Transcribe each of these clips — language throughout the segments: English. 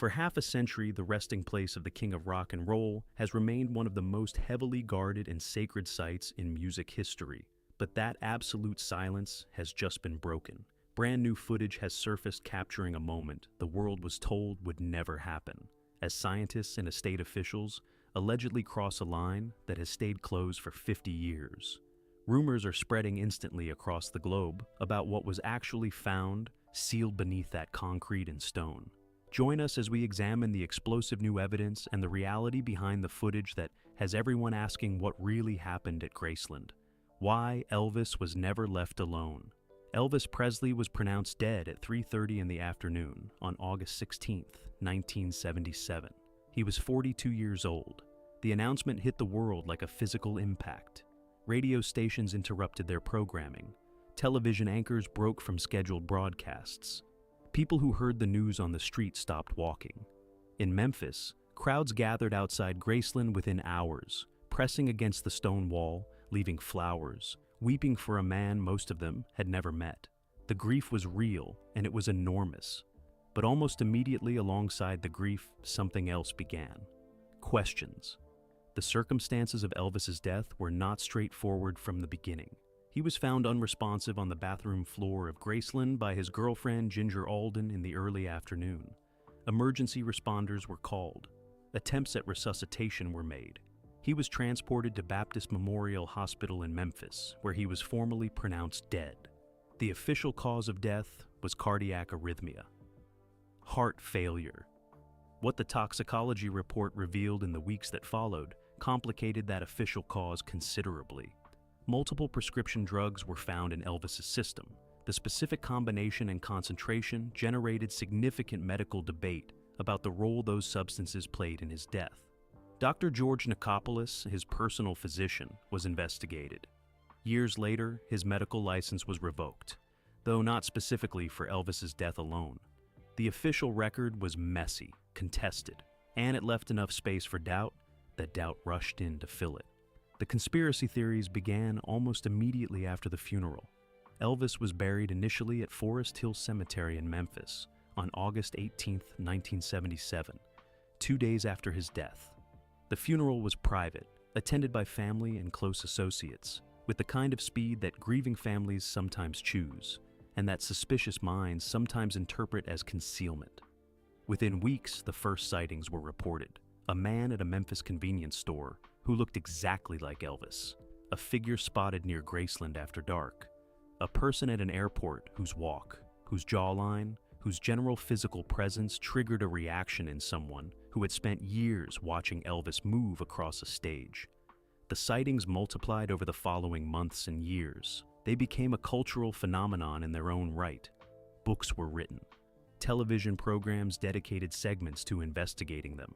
For half a century, the resting place of the King of Rock and Roll has remained one of the most heavily guarded and sacred sites in music history. But that absolute silence has just been broken. Brand new footage has surfaced capturing a moment the world was told would never happen, as scientists and estate officials allegedly cross a line that has stayed closed for 50 years. Rumors are spreading instantly across the globe about what was actually found sealed beneath that concrete and stone. Join us as we examine the explosive new evidence and the reality behind the footage that has everyone asking what really happened at Graceland. Why Elvis was never left alone. Elvis Presley was pronounced dead at 3:30 in the afternoon on August 16, 1977. He was 42 years old. The announcement hit the world like a physical impact. Radio stations interrupted their programming. Television anchors broke from scheduled broadcasts. People who heard the news on the street stopped walking. In Memphis, crowds gathered outside Graceland within hours, pressing against the stone wall, leaving flowers, weeping for a man most of them had never met. The grief was real, and it was enormous. But almost immediately alongside the grief, something else began. Questions. The circumstances of Elvis's death were not straightforward from the beginning. He was found unresponsive on the bathroom floor of Graceland by his girlfriend Ginger Alden in the early afternoon. Emergency responders were called. Attempts at resuscitation were made. He was transported to Baptist Memorial Hospital in Memphis, where he was formally pronounced dead. The official cause of death was cardiac arrhythmia. Heart failure. What the toxicology report revealed in the weeks that followed complicated that official cause considerably. Multiple prescription drugs were found in Elvis's system. The specific combination and concentration generated significant medical debate about the role those substances played in his death. Dr. George Nikopoulos, his personal physician, was investigated. Years later, his medical license was revoked, though not specifically for Elvis's death alone. The official record was messy, contested, and it left enough space for doubt that doubt rushed in to fill it. The conspiracy theories began almost immediately after the funeral. Elvis was buried initially at Forest Hill Cemetery in Memphis on August 18, 1977, 2 days after his death. The funeral was private, attended by family and close associates, with the kind of speed that grieving families sometimes choose, and that suspicious minds sometimes interpret as concealment. Within weeks, the first sightings were reported. A man at a Memphis convenience store who looked exactly like Elvis, a figure spotted near Graceland after dark, a person at an airport whose walk, whose jawline, whose general physical presence triggered a reaction in someone who had spent years watching Elvis move across a stage. The sightings multiplied over the following months and years. They became a cultural phenomenon in their own right. Books were written. Television programs dedicated segments to investigating them.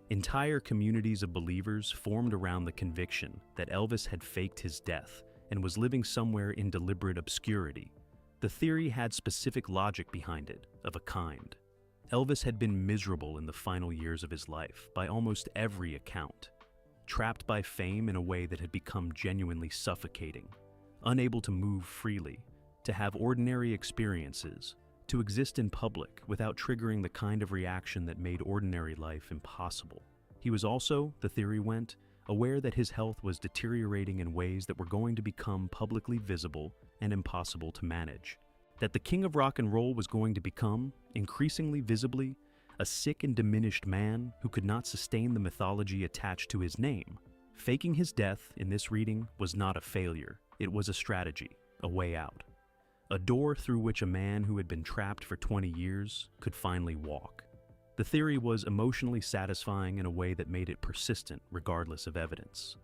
Entire communities of believers formed around the conviction that Elvis had faked his death and was living somewhere in deliberate obscurity. The theory had specific logic behind it, of a kind. Elvis had been miserable in the final years of his life, by almost every account. Trapped by fame in a way that had become genuinely suffocating. Unable to move freely, to have ordinary experiences, to exist in public without triggering the kind of reaction that made ordinary life impossible. He was also, the theory went, aware that his health was deteriorating in ways that were going to become publicly visible and impossible to manage. That the King of Rock and Roll was going to become, increasingly visibly, a sick and diminished man who could not sustain the mythology attached to his name. Faking his death, in this reading, was not a failure. It was a strategy, a way out. A door through which a man who had been trapped for 20 years could finally walk. The theory was emotionally satisfying in a way that made it persistent regardless of evidence.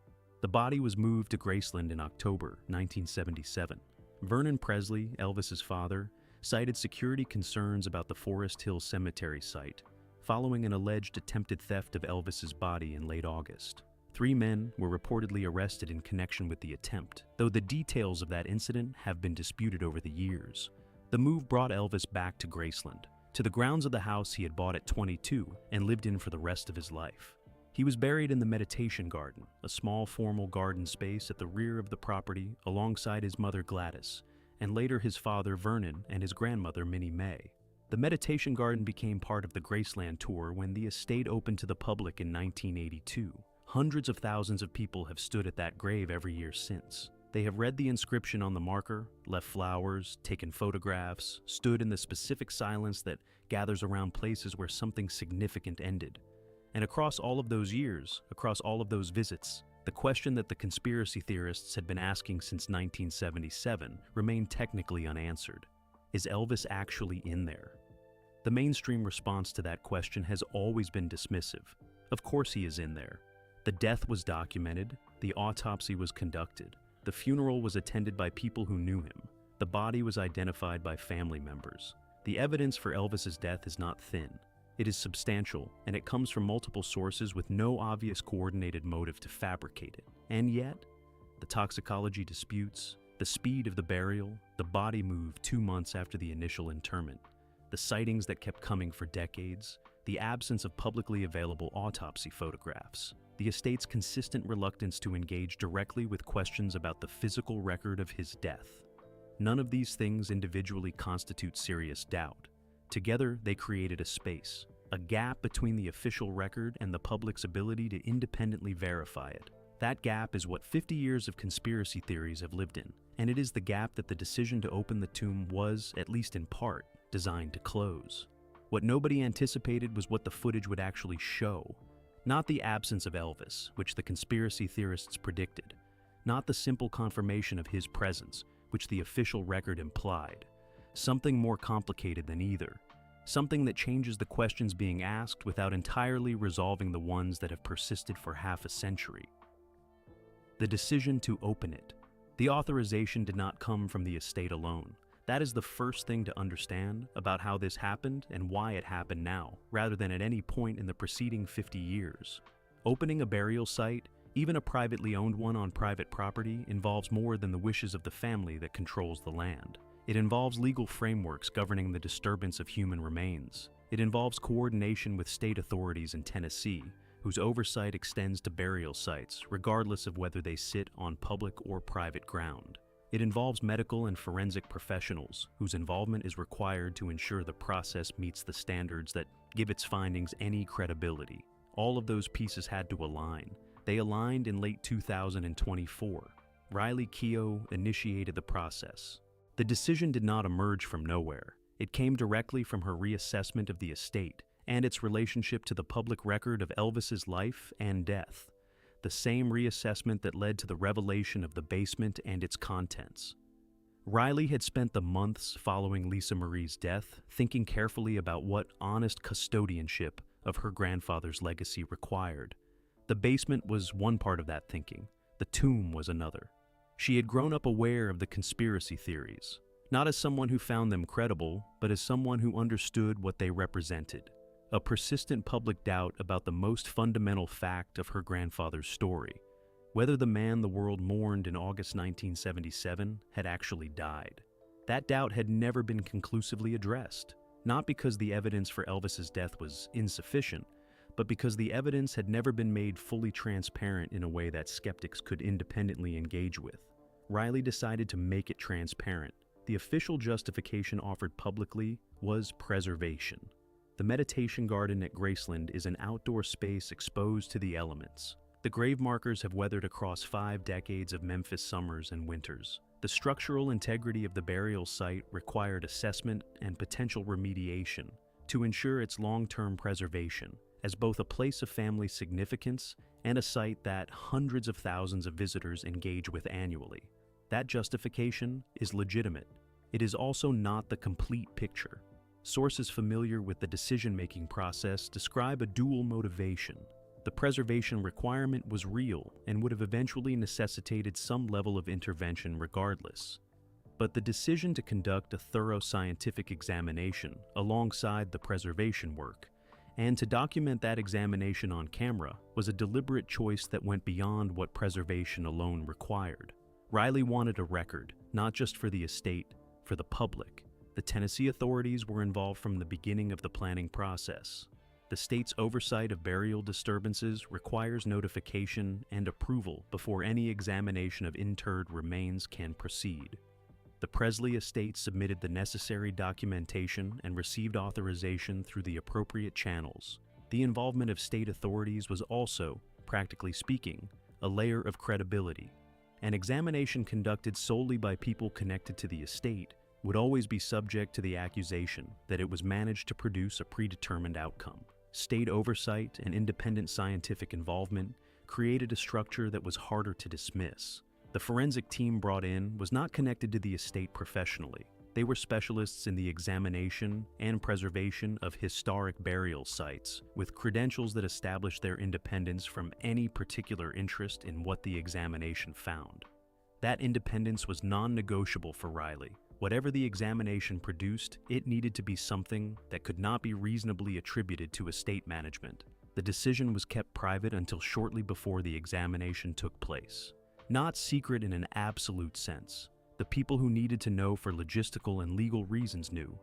The body was moved to Graceland in October 1977. Vernon Presley, Elvis's father, cited security concerns about the Forest Hill Cemetery site, following an alleged attempted theft of Elvis's body in late August. 3 men were reportedly arrested in connection with the attempt, though the details of that incident have been disputed over the years. The move brought Elvis back to Graceland, to the grounds of the house he had bought at 22 and lived in for the rest of his life. He was buried in the Meditation Garden, a small formal garden space at the rear of the property alongside his mother Gladys, and later his father Vernon and his grandmother Minnie May. The meditation garden became part of the Graceland tour when the estate opened to the public in 1982. Hundreds of thousands of people have stood at that grave every year since. They have read the inscription on the marker, left flowers, taken photographs, stood in the specific silence that gathers around places where something significant ended. And across all of those years, across all of those visits, the question that the conspiracy theorists had been asking since 1977 remained technically unanswered. Is Elvis actually in there? The mainstream response to that question has always been dismissive. Of course he is in there. The death was documented, the autopsy was conducted, the funeral was attended by people who knew him, the body was identified by family members. The evidence for Elvis's death is not thin. It is substantial, and it comes from multiple sources with no obvious coordinated motive to fabricate it. And yet, the toxicology disputes, the speed of the burial, the body moved 2 months after the initial interment, the sightings that kept coming for decades, the absence of publicly available autopsy photographs, the estate's consistent reluctance to engage directly with questions about the physical record of his death. None of these things individually constitute serious doubt. Together, they created a space, a gap between the official record and the public's ability to independently verify it. That gap is what 50 years of conspiracy theories have lived in, and it is the gap that the decision to open the tomb was, at least in part, designed to close. What nobody anticipated was what the footage would actually show. Not the absence of Elvis, which the conspiracy theorists predicted. Not the simple confirmation of his presence, which the official record implied. Something more complicated than either. Something that changes the questions being asked without entirely resolving the ones that have persisted for half a century. The decision to open it. The authorization did not come from the estate alone. That is the first thing to understand about how this happened and why it happened now, rather than at any point in the preceding 50 years. Opening a burial site, even a privately owned one on private property, involves more than the wishes of the family that controls the land. It involves legal frameworks governing the disturbance of human remains. It involves coordination with state authorities in Tennessee, whose oversight extends to burial sites, regardless of whether they sit on public or private ground. It involves medical and forensic professionals, whose involvement is required to ensure the process meets the standards that give its findings any credibility. All of those pieces had to align. They aligned in late 2024. Riley Keough initiated the process. The decision did not emerge from nowhere. It came directly from her reassessment of the estate and its relationship to the public record of Elvis's life and death. The same reassessment that led to the revelation of the basement and its contents. Riley had spent the months following Lisa Marie's death thinking carefully about what honest custodianship of her grandfather's legacy required. The basement was one part of that thinking. The tomb was another. She had grown up aware of the conspiracy theories, not as someone who found them credible, but as someone who understood what they represented. A persistent public doubt about the most fundamental fact of her grandfather's story, whether the man the world mourned in August 1977 had actually died. That doubt had never been conclusively addressed, not because the evidence for Elvis's death was insufficient, but because the evidence had never been made fully transparent in a way that skeptics could independently engage with. Riley decided to make it transparent. The official justification offered publicly was preservation. The meditation garden at Graceland is an outdoor space exposed to the elements. The grave markers have weathered across 5 decades of Memphis summers and winters. The structural integrity of the burial site required assessment and potential remediation to ensure its long-term preservation as both a place of family significance and a site that hundreds of thousands of visitors engage with annually. That justification is legitimate. It is also not the complete picture. Sources familiar with the decision-making process describe a dual motivation. The preservation requirement was real and would have eventually necessitated some level of intervention regardless. But the decision to conduct a thorough scientific examination alongside the preservation work, and to document that examination on camera, was a deliberate choice that went beyond what preservation alone required. Riley wanted a record, not just for the estate, for the public. The Tennessee authorities were involved from the beginning of the planning process. The state's oversight of burial disturbances requires notification and approval before any examination of interred remains can proceed. The Presley estate submitted the necessary documentation and received authorization through the appropriate channels. The involvement of state authorities was also, practically speaking, a layer of credibility. An examination conducted solely by people connected to the estate would always be subject to the accusation that it was managed to produce a predetermined outcome. State oversight and independent scientific involvement created a structure that was harder to dismiss. The forensic team brought in was not connected to the estate professionally. They were specialists in the examination and preservation of historic burial sites, with credentials that established their independence from any particular interest in what the examination found. That independence was non-negotiable for Riley. Whatever the examination produced, it needed to be something that could not be reasonably attributed to estate management. The decision was kept private until shortly before the examination took place. Not secret in an absolute sense. The people who needed to know for logistical and legal reasons knew.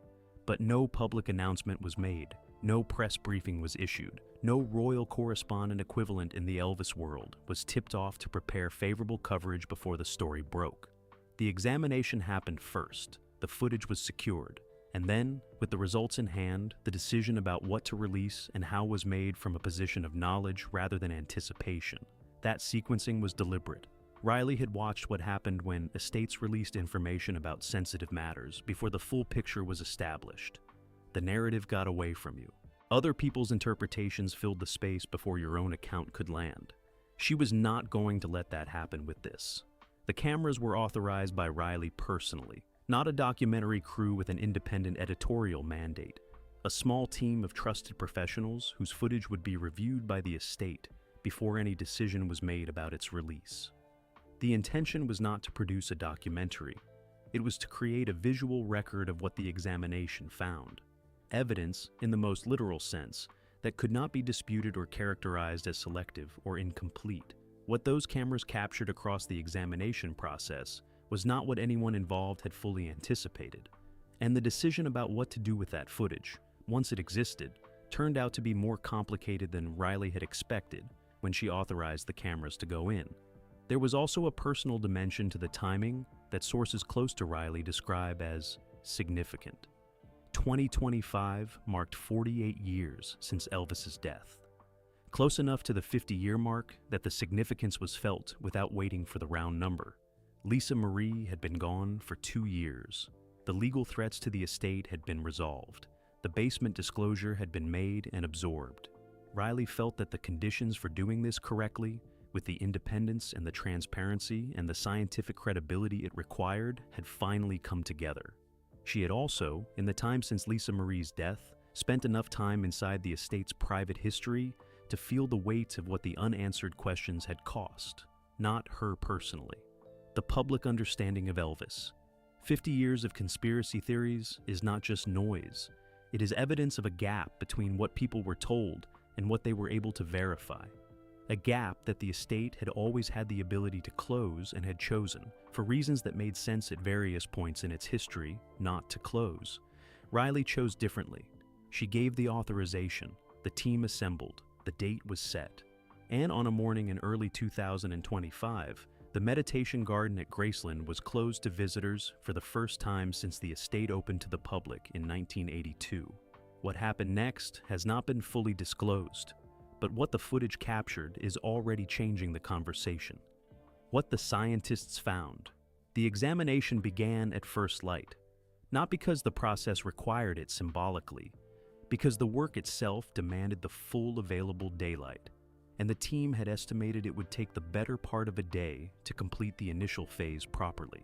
But no public announcement was made, no press briefing was issued, no royal correspondent equivalent in the Elvis world was tipped off to prepare favorable coverage before the story broke. The examination happened first, the footage was secured, and then, with the results in hand, the decision about what to release and how was made from a position of knowledge rather than anticipation. That sequencing was deliberate. Riley had watched what happened when estates released information about sensitive matters before the full picture was established. The narrative got away from you. Other people's interpretations filled the space before your own account could land. She was not going to let that happen with this. The cameras were authorized by Riley personally, not a documentary crew with an independent editorial mandate. A small team of trusted professionals whose footage would be reviewed by the estate before any decision was made about its release. The intention was not to produce a documentary. It was to create a visual record of what the examination found. Evidence, in the most literal sense, that could not be disputed or characterized as selective or incomplete. What those cameras captured across the examination process was not what anyone involved had fully anticipated. And the decision about what to do with that footage, once it existed, turned out to be more complicated than Riley had expected when she authorized the cameras to go in. There was also a personal dimension to the timing that sources close to Riley describe as significant. 2025 marked 48 years since Elvis's death. Close enough to the 50-year mark that the significance was felt without waiting for the round number. Lisa Marie had been gone for 2 years. The legal threats to the estate had been resolved. The basement disclosure had been made and absorbed. Riley felt that the conditions for doing this correctly, with the independence and the transparency and the scientific credibility it required, had finally come together. She had also, in the time since Lisa Marie's death, spent enough time inside the estate's private history to feel the weight of what the unanswered questions had cost, not her personally. The public understanding of Elvis. 50 years of conspiracy theories is not just noise. It is evidence of a gap between what people were told and what they were able to verify. A gap that the estate had always had the ability to close and had chosen, for reasons that made sense at various points in its history, not to close. Riley chose differently. She gave the authorization, the team assembled, the date was set. And on a morning in early 2025, the meditation garden at Graceland was closed to visitors for the first time since the estate opened to the public in 1982. What happened next has not been fully disclosed. But what the footage captured is already changing the conversation. What the scientists found. The examination began at first light, not because the process required it symbolically, because the work itself demanded the full available daylight, and the team had estimated it would take the better part of a day to complete the initial phase properly.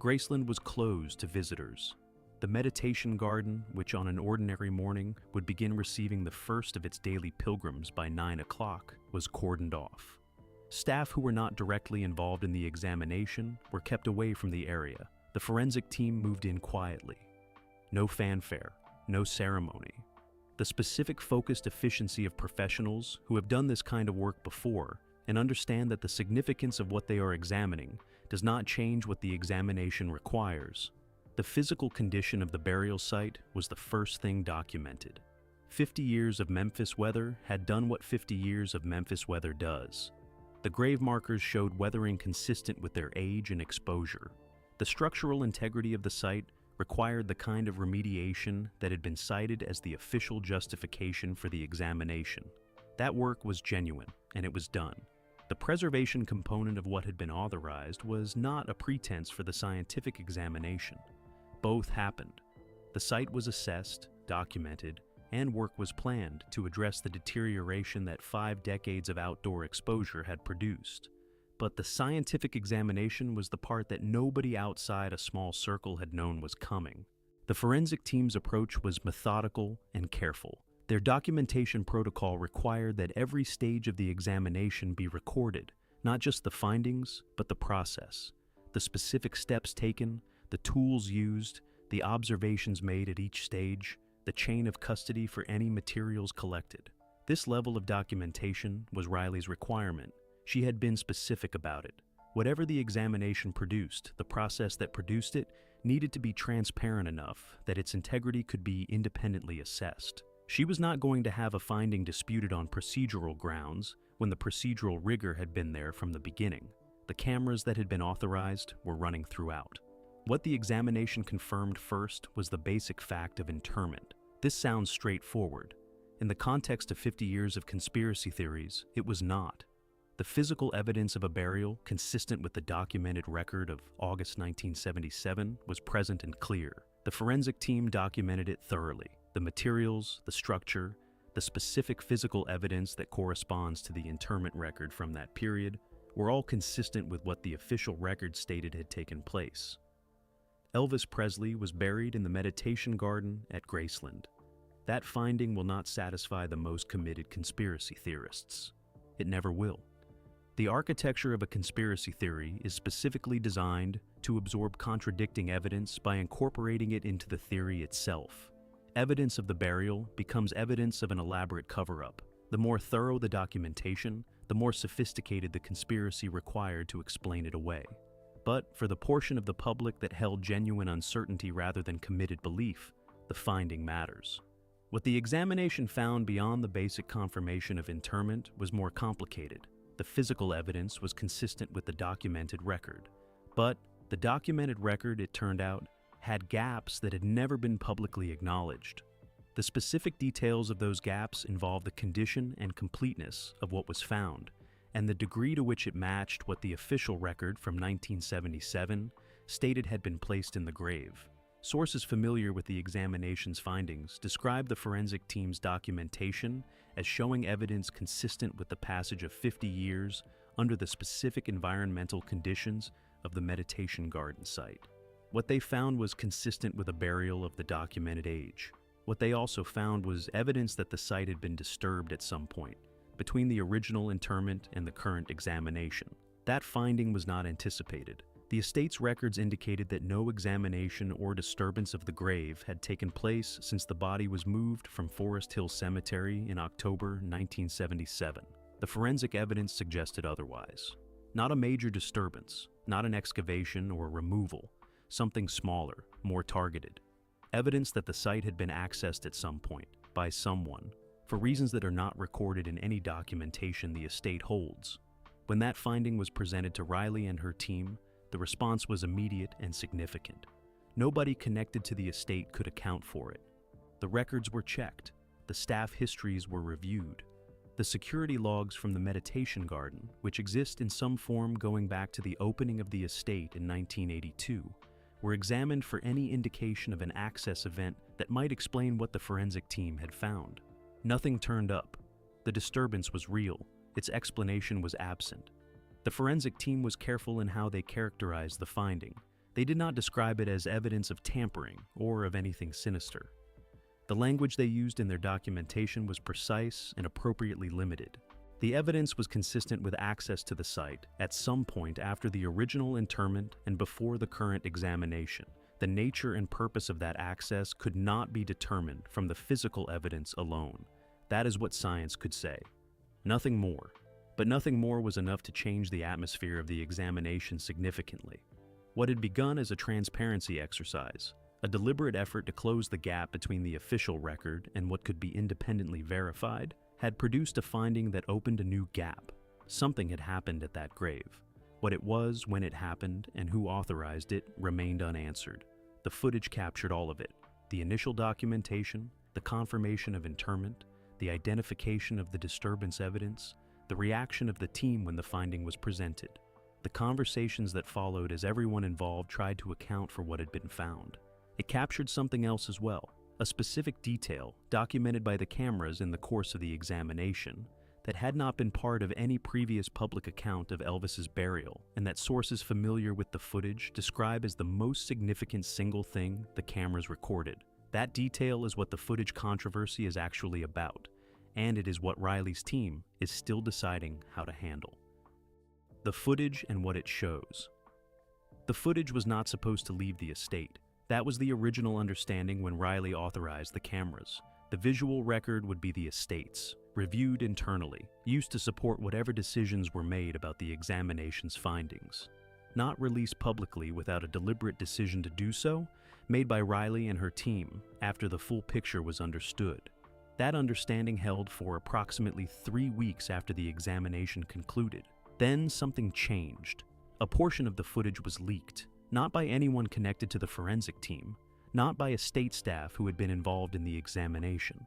Graceland was closed to visitors. The meditation garden, which on an ordinary morning would begin receiving the first of its daily pilgrims by 9 o'clock, was cordoned off. Staff who were not directly involved in the examination were kept away from the area. The forensic team moved in quietly. No fanfare, no ceremony. The specific focused efficiency of professionals who have done this kind of work before and understand that the significance of what they are examining does not change what the examination requires. The physical condition of the burial site was the first thing documented. 50 years of Memphis weather had done what 50 years of Memphis weather does. The grave markers showed weathering consistent with their age and exposure. The structural integrity of the site required the kind of remediation that had been cited as the official justification for the examination. That work was genuine, and it was done. The preservation component of what had been authorized was not a pretense for the scientific examination. Both happened. The site was assessed, documented, and work was planned to address the deterioration that 5 decades of outdoor exposure had produced. But the scientific examination was the part that nobody outside a small circle had known was coming. The forensic team's approach was methodical and careful. Their documentation protocol required that every stage of the examination be recorded, not just the findings, but the process, the specific steps taken, the tools used, the observations made at each stage, the chain of custody for any materials collected. This level of documentation was Riley's requirement. She had been specific about it. Whatever the examination produced, the process that produced it needed to be transparent enough that its integrity could be independently assessed. She was not going to have a finding disputed on procedural grounds when the procedural rigor had been there from the beginning. The cameras that had been authorized were running throughout. What the examination confirmed first was the basic fact of interment. This sounds straightforward. In the context of 50 years of conspiracy theories, it was not. The physical evidence of a burial, consistent with the documented record of August 1977, was present and clear. The forensic team documented it thoroughly. The materials, the structure, the specific physical evidence that corresponds to the interment record from that period were all consistent with what the official record stated had taken place. Elvis Presley was buried in the meditation garden at Graceland. That finding will not satisfy the most committed conspiracy theorists. It never will. The architecture of a conspiracy theory is specifically designed to absorb contradicting evidence by incorporating it into the theory itself. Evidence of the burial becomes evidence of an elaborate cover-up. The more thorough the documentation, the more sophisticated the conspiracy required to explain it away. But for the portion of the public that held genuine uncertainty rather than committed belief, the finding matters. What the examination found beyond the basic confirmation of interment was more complicated. The physical evidence was consistent with the documented record. But the documented record, it turned out, had gaps that had never been publicly acknowledged. The specific details of those gaps involved the condition and completeness of what was found, and the degree to which it matched what the official record from 1977 stated had been placed in the grave. Sources familiar with the examination's findings describe the forensic team's documentation as showing evidence consistent with the passage of 50 years under the specific environmental conditions of the meditation garden site. What they found was consistent with a burial of the documented age. What they also found was evidence that the site had been disturbed at some point, between the original interment and the current examination. That finding was not anticipated. The estate's records indicated that no examination or disturbance of the grave had taken place since the body was moved from Forest Hill Cemetery in October 1977. The forensic evidence suggested otherwise. Not a major disturbance, not an excavation or removal, something smaller, more targeted. Evidence that the site had been accessed at some point, by someone, for reasons that are not recorded in any documentation the estate holds. When that finding was presented to Riley and her team, the response was immediate and significant. Nobody connected to the estate could account for it. The records were checked. The staff histories were reviewed. The security logs from the meditation garden, which exist in some form going back to the opening of the estate in 1982, were examined for any indication of an access event that might explain what the forensic team had found. Nothing turned up. The disturbance was real. Its explanation was absent. The forensic team was careful in how they characterized the finding. They did not describe it as evidence of tampering or of anything sinister. The language they used in their documentation was precise and appropriately limited. The evidence was consistent with access to the site at some point after the original interment and before the current examination. The nature and purpose of that access could not be determined from the physical evidence alone. That is what science could say. Nothing more. But nothing more was enough to change the atmosphere of the examination significantly. What had begun as a transparency exercise, a deliberate effort to close the gap between the official record and what could be independently verified, had produced a finding that opened a new gap. Something had happened at that grave. What it was, when it happened, and who authorized it remained unanswered. The footage captured all of it: the initial documentation, the confirmation of interment, the identification of the disturbance evidence, the reaction of the team when the finding was presented, the conversations that followed as everyone involved tried to account for what had been found. It captured something else as well, a specific detail documented by the cameras in the course of the examination that had not been part of any previous public account of Elvis's burial, and that sources familiar with the footage describe as the most significant single thing the cameras recorded. That detail is what the footage controversy is actually about, and it is what Riley's team is still deciding how to handle. The footage and what it shows. The footage was not supposed to leave the estate. That was the original understanding when Riley authorized the cameras. The visual record would be the estate's, reviewed internally, used to support whatever decisions were made about the examination's findings. Not released publicly without a deliberate decision to do so, made by Riley and her team after the full picture was understood. That understanding held for approximately 3 weeks after the examination concluded. Then something changed. A portion of the footage was leaked, not by anyone connected to the forensic team, not by estate staff who had been involved in the examination.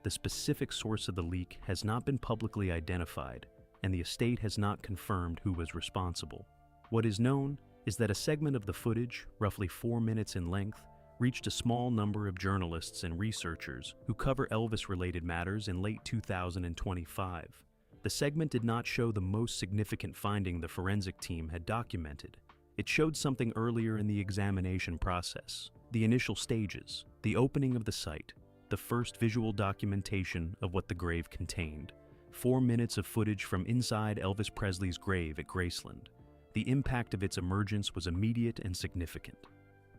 The specific source of the leak has not been publicly identified, and the estate has not confirmed who was responsible. What is known is that a segment of the footage, roughly 4 minutes in length, reached a small number of journalists and researchers who cover Elvis-related matters in late 2025. The segment did not show the most significant finding the forensic team had documented. It showed something earlier in the examination process, the initial stages, the opening of the site, the first visual documentation of what the grave contained. 4 minutes of footage from inside Elvis Presley's grave at Graceland. The impact of its emergence was immediate and significant.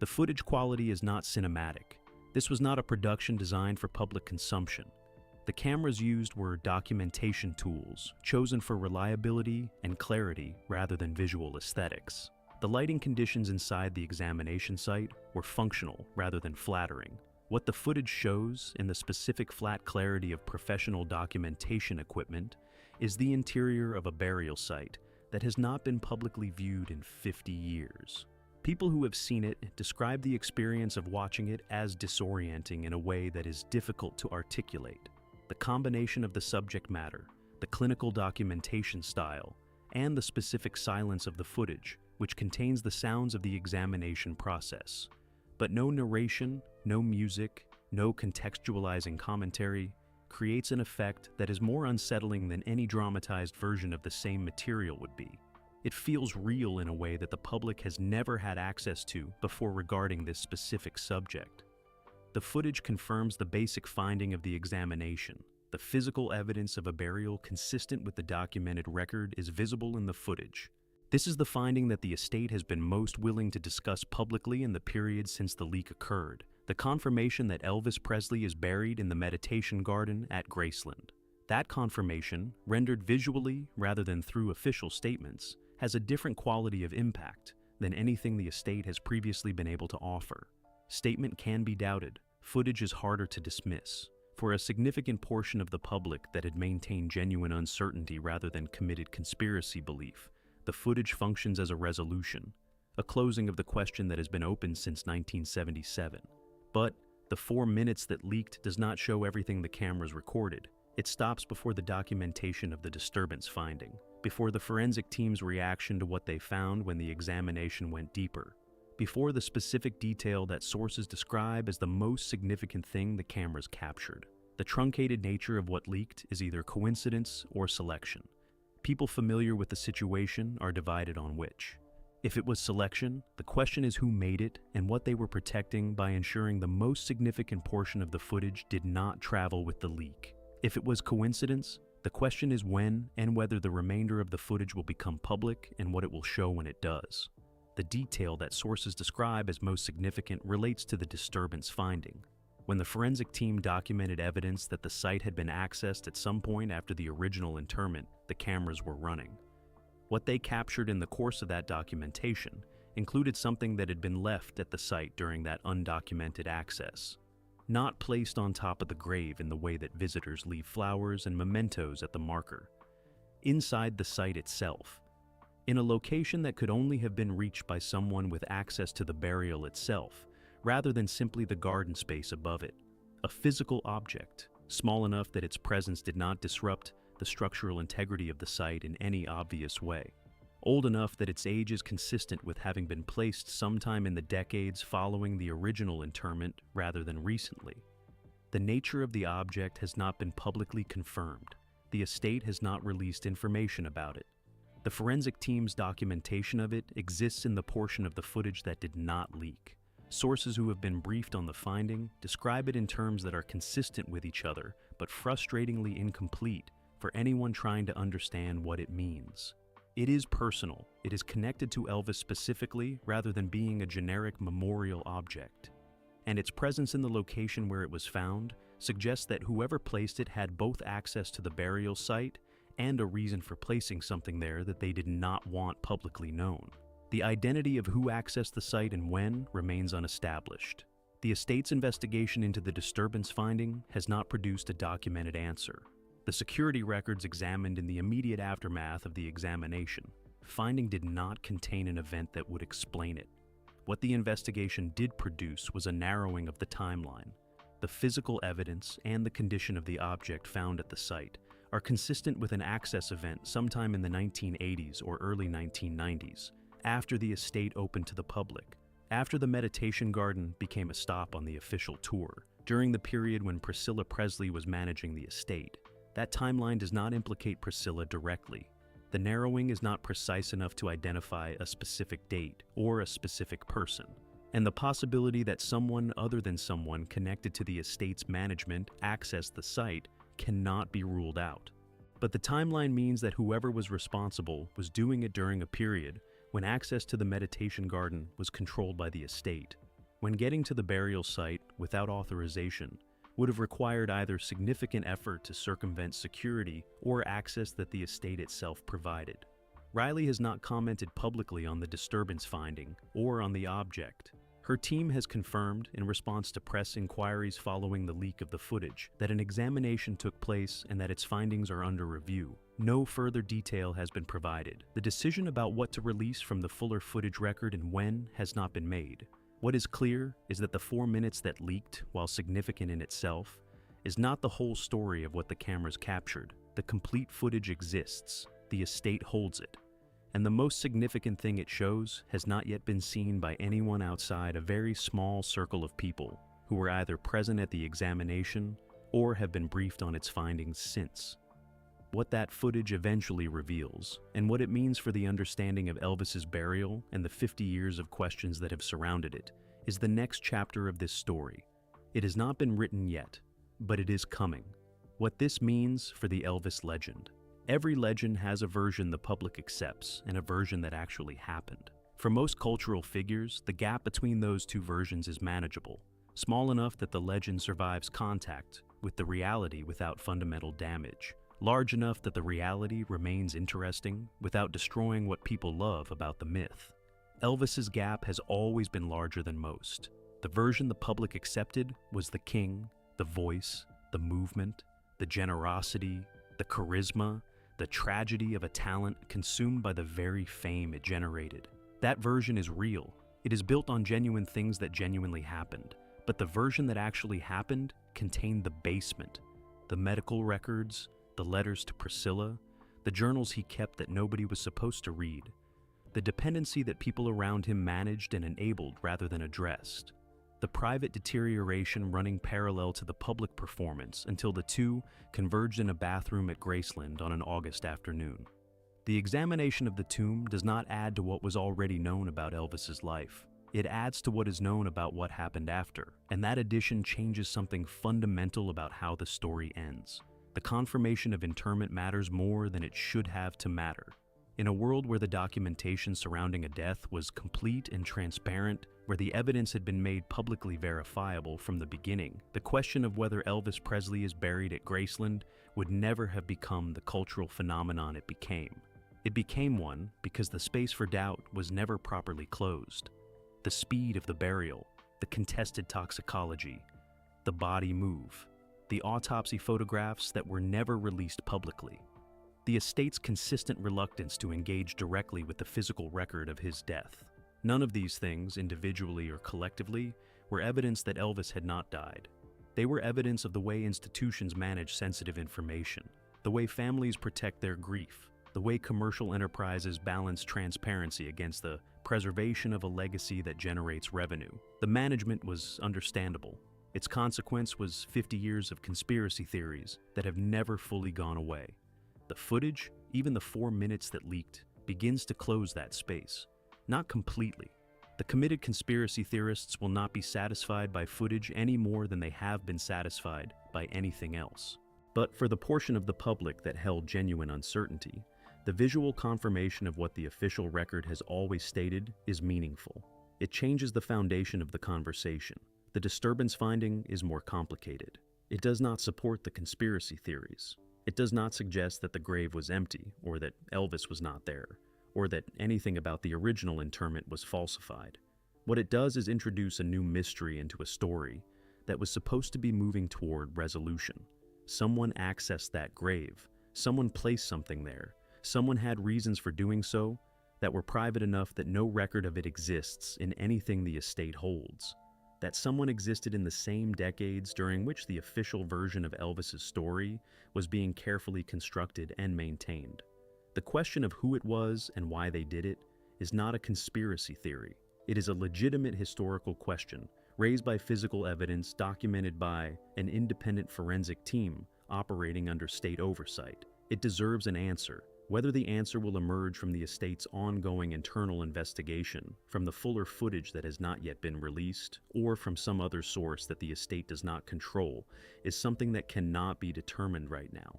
The footage quality is not cinematic. This was not a production designed for public consumption. The cameras used were documentation tools, chosen for reliability and clarity rather than visual aesthetics. The lighting conditions inside the examination site were functional rather than flattering. What the footage shows, in the specific flat clarity of professional documentation equipment, is the interior of a burial site that has not been publicly viewed in 50 years. People who have seen it describe the experience of watching it as disorienting in a way that is difficult to articulate. The combination of the subject matter, the clinical documentation style, and the specific silence of the footage, which contains the sounds of the examination process. But no narration, no music, no contextualizing commentary, creates an effect that is more unsettling than any dramatized version of the same material would be. It feels real in a way that the public has never had access to before regarding this specific subject. The footage confirms the basic finding of the examination. The physical evidence of a burial consistent with the documented record is visible in the footage. This is the finding that the estate has been most willing to discuss publicly in the period since the leak occurred. The confirmation that Elvis Presley is buried in the meditation garden at Graceland. That confirmation, rendered visually rather than through official statements, has a different quality of impact than anything the estate has previously been able to offer. Statement can be doubted. Footage is harder to dismiss. For a significant portion of the public that had maintained genuine uncertainty rather than committed conspiracy belief, the footage functions as a resolution, a closing of the question that has been open since 1977. But the 4 minutes that leaked does not show everything the cameras recorded. It stops before the documentation of the disturbance finding, before the forensic team's reaction to what they found when the examination went deeper, before the specific detail that sources describe as the most significant thing the cameras captured. The truncated nature of what leaked is either coincidence or selection. People familiar with the situation are divided on which. If it was selection, the question is who made it and what they were protecting by ensuring the most significant portion of the footage did not travel with the leak. If it was coincidence, the question is when and whether the remainder of the footage will become public and what it will show when it does. The detail that sources describe as most significant relates to the disturbance finding. When the forensic team documented evidence that the site had been accessed at some point after the original interment, the cameras were running. What they captured in the course of that documentation included something that had been left at the site during that undocumented access, not placed on top of the grave in the way that visitors leave flowers and mementos at the marker. Inside the site itself, in a location that could only have been reached by someone with access to the burial itself, rather than simply the garden space above it. A physical object, small enough that its presence did not disrupt the structural integrity of the site in any obvious way. Old enough that its age is consistent with having been placed sometime in the decades following the original interment rather than recently. The nature of the object has not been publicly confirmed. The estate has not released information about it. The forensic team's documentation of it exists in the portion of the footage that did not leak. Sources who have been briefed on the finding describe it in terms that are consistent with each other, but frustratingly incomplete for anyone trying to understand what it means. It is personal. It is connected to Elvis specifically rather than being a generic memorial object. And its presence in the location where it was found suggests that whoever placed it had both access to the burial site and a reason for placing something there that they did not want publicly known. The identity of who accessed the site and when remains unestablished. The estate's investigation into the disturbance finding has not produced a documented answer. The security records examined in the immediate aftermath of the examination finding did not contain an event that would explain it. What the investigation did produce was a narrowing of the timeline. The physical evidence and the condition of the object found at the site are consistent with an access event sometime in the 1980s or early 1990s, after the estate opened to the public, after the meditation garden became a stop on the official tour, during the period when Priscilla Presley was managing the estate. That timeline does not implicate Priscilla directly. The narrowing is not precise enough to identify a specific date or a specific person, and the possibility that someone other than someone connected to the estate's management accessed the site cannot be ruled out. But the timeline means that whoever was responsible was doing it during a period when access to the meditation garden was controlled by the estate. When getting to the burial site without authorization would have required either significant effort to circumvent security or access that the estate itself provided. Riley has not commented publicly on the disturbance finding or on the object. Her team has confirmed, in response to press inquiries following the leak of the footage, that an examination took place and that its findings are under review. No further detail has been provided. The decision about what to release from the fuller footage record and when has not been made. What is clear is that the 4 minutes that leaked, while significant in itself, is not the whole story of what the cameras captured. The complete footage exists. The estate holds it. And the most significant thing it shows has not yet been seen by anyone outside a very small circle of people who were either present at the examination or have been briefed on its findings since. What that footage eventually reveals, and what it means for the understanding of Elvis's burial and the 50 years of questions that have surrounded it, is the next chapter of this story. It has not been written yet, but it is coming. What this means for the Elvis legend. Every legend has a version the public accepts and a version that actually happened. For most cultural figures, the gap between those two versions is manageable, small enough that the legend survives contact with the reality without fundamental damage, large enough that the reality remains interesting without destroying what people love about the myth. Elvis's gap has always been larger than most. The version the public accepted was the king, the voice, the movement, the generosity, the charisma, the tragedy of a talent consumed by the very fame it generated. That version is real. It is built on genuine things that genuinely happened. But the version that actually happened contained the basement, the medical records, the letters to Priscilla, the journals he kept that nobody was supposed to read, the dependency that people around him managed and enabled rather than addressed, the private deterioration running parallel to the public performance until the two converged in a bathroom at Graceland on an August afternoon. The examination of the tomb does not add to what was already known about Elvis's life. It adds to what is known about what happened after, and that addition changes something fundamental about how the story ends. The confirmation of interment matters more than it should have to matter. In a world where the documentation surrounding a death was complete and transparent, where the evidence had been made publicly verifiable from the beginning, the question of whether Elvis Presley is buried at Graceland would never have become the cultural phenomenon it became. It became one because the space for doubt was never properly closed. The speed of the burial, the contested toxicology, the body move, the autopsy photographs that were never released publicly. the estate's consistent reluctance to engage directly with the physical record of his death. None of these things, individually or collectively, were evidence that Elvis had not died. They were evidence of the way institutions manage sensitive information, the way families protect their grief, the way commercial enterprises balance transparency against the preservation of a legacy that generates revenue. The management was understandable. Its consequence was 50 years of conspiracy theories that have never fully gone away. The footage, even the 4 minutes that leaked, begins to close that space. Not completely. The committed conspiracy theorists will not be satisfied by footage any more than they have been satisfied by anything else. But for the portion of the public that held genuine uncertainty, the visual confirmation of what the official record has always stated is meaningful. It changes the foundation of the conversation. The disturbance finding is more complicated. It does not support the conspiracy theories. It does not suggest that the grave was empty, or that Elvis was not there, or that anything about the original interment was falsified. What it does is introduce a new mystery into a story that was supposed to be moving toward resolution. Someone accessed that grave. Someone placed something there. Someone had reasons for doing so that were private enough that no record of it exists in anything the estate holds. That someone existed in the same decades during which the official version of Elvis's story was being carefully constructed and maintained. The question of who it was and why they did it is not a conspiracy theory. It is a legitimate historical question raised by physical evidence documented by an independent forensic team operating under state oversight. It deserves an answer. Whether the answer will emerge from the estate's ongoing internal investigation, from the fuller footage that has not yet been released, or from some other source that the estate does not control, is something that cannot be determined right now.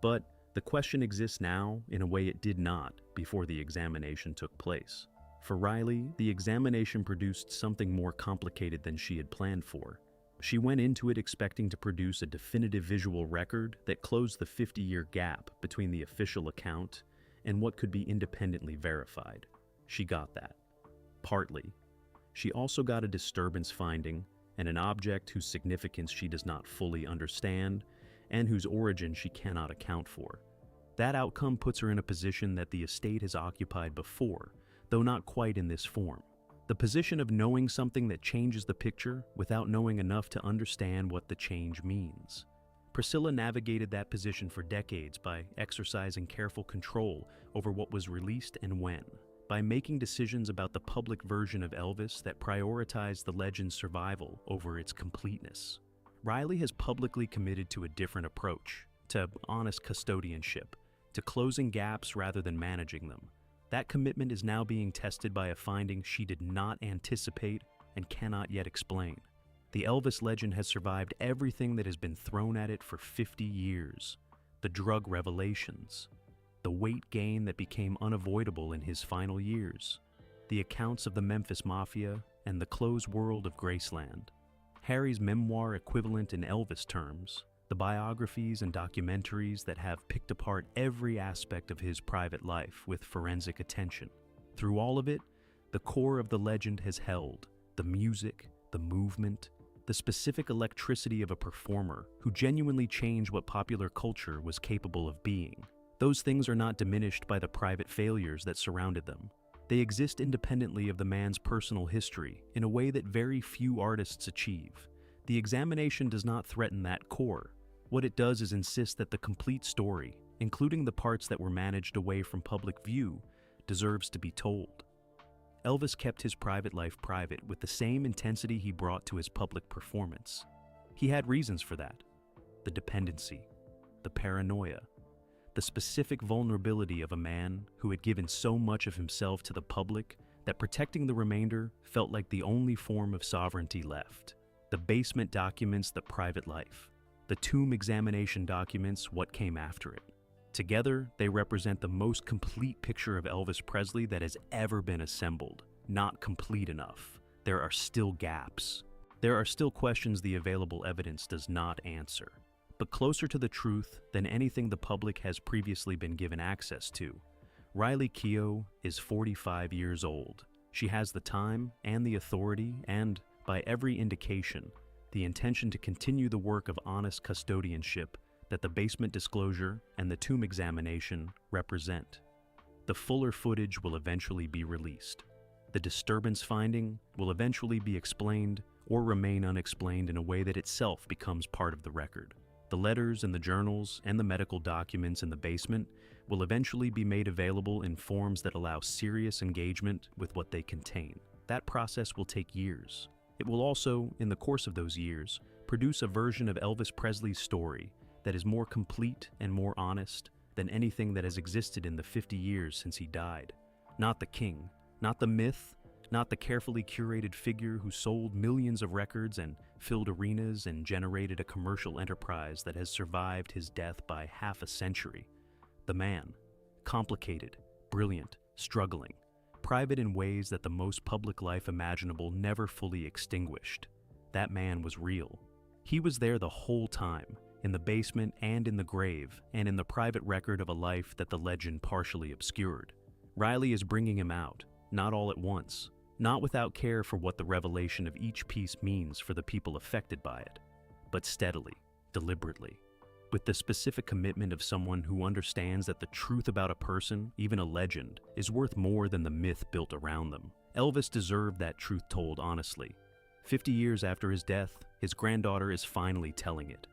But the question exists now in a way it did not before the examination took place. For Riley, the examination produced something more complicated than she had planned for. She went into it expecting to produce a definitive visual record that closed the 50-year gap between the official account and what could be independently verified. She got that. Partly. She also got a disturbance finding and an object whose significance she does not fully understand and whose origin she cannot account for. That outcome puts her in a position that the estate has occupied before, though not quite in this form. The position of knowing something that changes the picture without knowing enough to understand what the change means. Priscilla navigated that position for decades by exercising careful control over what was released and when, by making decisions about the public version of Elvis that prioritized the legend's survival over its completeness. Riley has publicly committed to a different approach, to honest custodianship, to closing gaps rather than managing them. That commitment is now being tested by a finding she did not anticipate and cannot yet explain. The Elvis legend has survived everything that has been thrown at it for 50 years. The drug revelations, the weight gain that became unavoidable in his final years, the accounts of the Memphis Mafia, and the closed world of Graceland. Harry's memoir equivalent in Elvis terms, the biographies and documentaries that have picked apart every aspect of his private life with forensic attention. Through all of it, the core of the legend has held: the music, the movement, the specific electricity of a performer who genuinely changed what popular culture was capable of being. Those things are not diminished by the private failures that surrounded them. They exist independently of the man's personal history in a way that very few artists achieve. The examination does not threaten that core. What it does is insist that the complete story, including the parts that were managed away from public view, deserves to be told. Elvis kept his private life private with the same intensity he brought to his public performance. He had reasons for that: the dependency, the paranoia, the specific vulnerability of a man who had given so much of himself to the public that protecting the remainder felt like the only form of sovereignty left. The basement documents the private life. The tomb examination documents what came after it. Together, they represent the most complete picture of Elvis Presley that has ever been assembled. Not complete enough. There are still gaps. There are still questions the available evidence does not answer. But closer to the truth than anything the public has previously been given access to, Riley Keough is 45 years old. She has the time and the authority and, by every indication, the intention to continue the work of honest custodianship that the basement disclosure and the tomb examination represent. The fuller footage will eventually be released. The disturbance finding will eventually be explained or remain unexplained in a way that itself becomes part of the record. The letters and the journals and the medical documents in the basement will eventually be made available in forms that allow serious engagement with what they contain. That process will take years. It will also, in the course of those years, produce a version of Elvis Presley's story that is more complete and more honest than anything that has existed in the 50 years since he died. Not the king, not the myth, not the carefully curated figure who sold millions of records and filled arenas and generated a commercial enterprise that has survived his death by half a century. The man, complicated, brilliant, struggling, private in ways that the most public life imaginable never fully extinguished. That man was real. He was there the whole time, in the basement and in the grave, and in the private record of a life that the legend partially obscured. Riley is bringing him out, not all at once, not without care for what the revelation of each piece means for the people affected by it, but steadily, deliberately, with the specific commitment of someone who understands that the truth about a person, even a legend, is worth more than the myth built around them. Elvis deserved that truth told honestly. 50 years after his death, his granddaughter is finally telling it.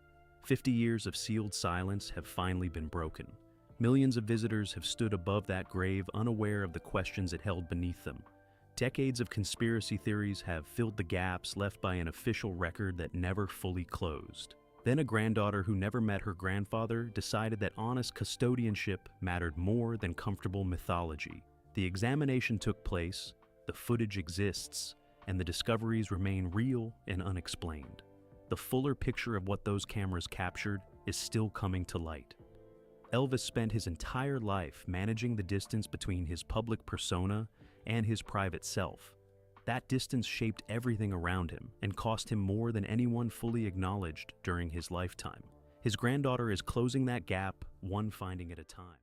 50 years of sealed silence have finally been broken. Millions of visitors have stood above that grave unaware of the questions it held beneath them. Decades of conspiracy theories have filled the gaps left by an official record that never fully closed. Then a granddaughter who never met her grandfather decided that honest custodianship mattered more than comfortable mythology. The examination took place, the footage exists, and the discoveries remain real and unexplained. The fuller picture of what those cameras captured is still coming to light. Elvis spent his entire life managing the distance between his public persona and his private self. That distance shaped everything around him and cost him more than anyone fully acknowledged during his lifetime. His granddaughter is closing that gap, one finding at a time.